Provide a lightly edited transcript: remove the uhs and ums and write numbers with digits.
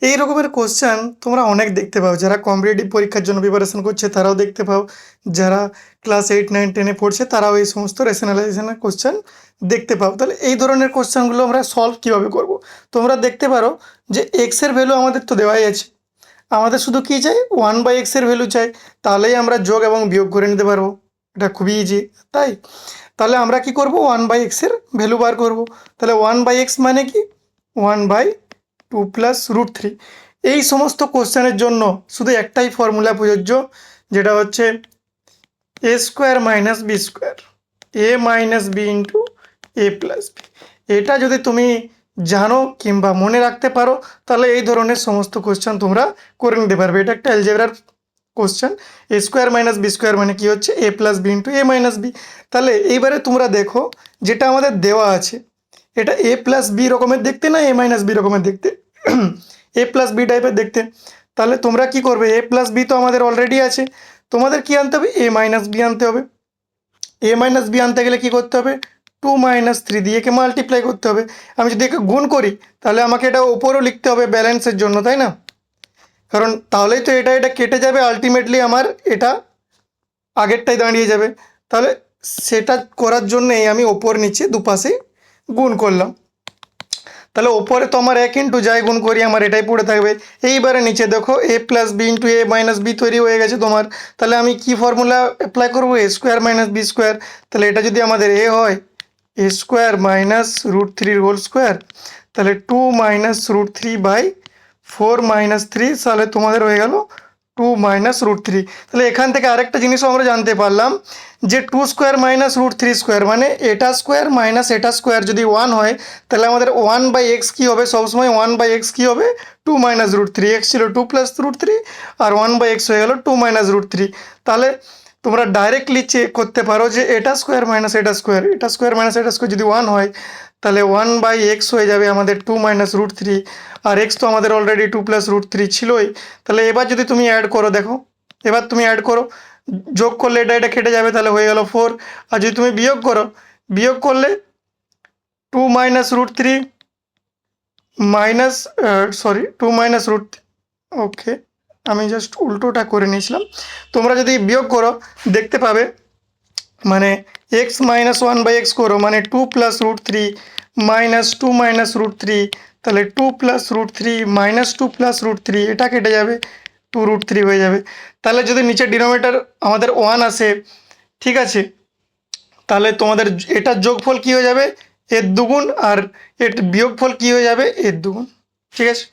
এই রকমের কোশ্চেন তোমরা অনেক দেখতে পাও, যারা কম্পিটিটিভ পরীক্ষার জন্য প্রিপারেশন করছে তারাও দেখতে পাও, যারা ক্লাস 8, 9, 10-এ পড়ছে তারাও এই সমস্ত রেশনালাইজেশনের কোশ্চেন দেখতে পাও। তাহলে এই ধরনের কোশ্চেনগুলো আমরা সলভ কীভাবে করব? তোমরা দেখতে পারো যে এক্সের ভ্যালু আমাদের তো দেওয়াই আছে, আমাদের শুধু কী চাই, 1/x-এর ভ্যালু চাই, তাহলেই আমরা যোগ এবং বিয়োগ করে নিতে পারবো। এটা খুবই ইজি, তাই? তাহলে আমরা কি করব, 1/x-এর ভ্যালু বার করব। তাহলে 1/x মানে কি, 1/2 + √3। এই সমস্ত কোশ্চেনের জন্য শুধু একটাই ফর্মুলা প্রযোজ্য, যেটা হচ্ছে a² - b², a - b × a + b। এটা যদি তুমি জানো কিংবা মনে রাখতে পারো তাহলে এই ধরনের সমস্ত কোশ্চেন তোমরা করে নিতে পারবে। এটা একটা অ্যালজেব্রার কোশ্চেন। a² - b² মানে কি হচ্ছে a + b × a - b। তাহলে এইবারে তোমরা দেখো, যেটা আমাদের দেওয়া আছে এটা a + b রকমের দেখতে না a - b রকমের দেখতে? a + b টাইপের দেখতে। তাহলে তোমরা কি করবে, a + b তো আমাদের অলরেডি আছে, তোমাদের কি আনতে হবে, a - b আনতে হবে। a - b আনতে গেলে কি করতে হবে, 2 - 3 দিয়ে একে মাল্টিপ্লাই করতে হবে। আমি যদি একে গুণ করি তাহলে আমাকে এটা ওপরও লিখতে হবে ব্যালেন্সের জন্য, তাই না? কারণ তাহলেই তো এটা কেটে যাবে, আলটিমেটলি আমার এটা আগেরটাই দাঁড়িয়ে যাবে। তাহলে সেটা করার জন্যেই আমি ওপর নিচে দুপাশেই গুণ করলাম। তাহলে ওপরে তো আমার 1 × যাই গুণ করি আমার এটাই পড়ে থাকবে। এইবারে নিচে দেখো a + b × a - b তৈরি হয়ে গেছে তোমার। তাহলে আমি কি ফর্মুলা অ্যাপ্লাই করবো, a² - b²। তাহলে এটা যদি আমাদের a হয়, a² - √3² তাহলে 2 - √3/4 - 3, তাহলে তোমাদের হয়ে গেল 2 - √3। তাহলে এখান থেকে আরেকটা জিনিসও আমরা জানতে পারলাম যে 2² - √3² মানে এটা স্কোয়ার মাইনাস এটা স্কোয়ার যদি 1 হয় তাহলে আমাদের 1/x কী হবে, সবসময় 1/x কী হবে, 2 - √3। x ছিল 2 + √3 আর 1/x হয়ে গেল 2 - √3। তাহলে তোমরা ডাইরেক্টলি চেক করতে পারো যে এটা স্কোয়ার মাইনাস এটা স্কোয়ার, এটা স্কোয়ার মাইনাস এটা স্কোয়ার যদি 1 হয় তাহলে 1/x হয়ে যাবে আমাদের 2 - √3। আর x তো আমাদের অলরেডি 2 + √3 ছিলই। তাহলে এবার যদি তুমি অ্যাড করো, দেখো এবার তুমি অ্যাড করো, যোগ করলে এটা কেটে যাবে, তাহলে হয়ে গেল 4। আর যদি তুমি বিয়োগ করো, বিয়োগ করলে 2 - √3 মাইনাস 2 - √, ওকে আমি জাস্ট উল্টোটা করে নিয়েছিলাম। তোমরা যদি বিয়োগ করো দেখতে পাবে, মানে x - 1/x করো মানে 2 + √3 মাইনাস 2 - √3, তাহলে 2 + √3 মাইনাস 2 + √3 এটা কেটে যাবে, 2 √3 হয়ে যাবে। তাহলে যদি নিচে ডিনোমিনেটর আমাদের 1 আসে, ঠিক আছে, তাহলে তোমাদের এটার যোগফল কী হয়ে যাবে, এর দ্বিগুণ, আর এর বিয়োগফল কী হয়ে যাবে, এর দ্বিগুণ। ঠিক আছে।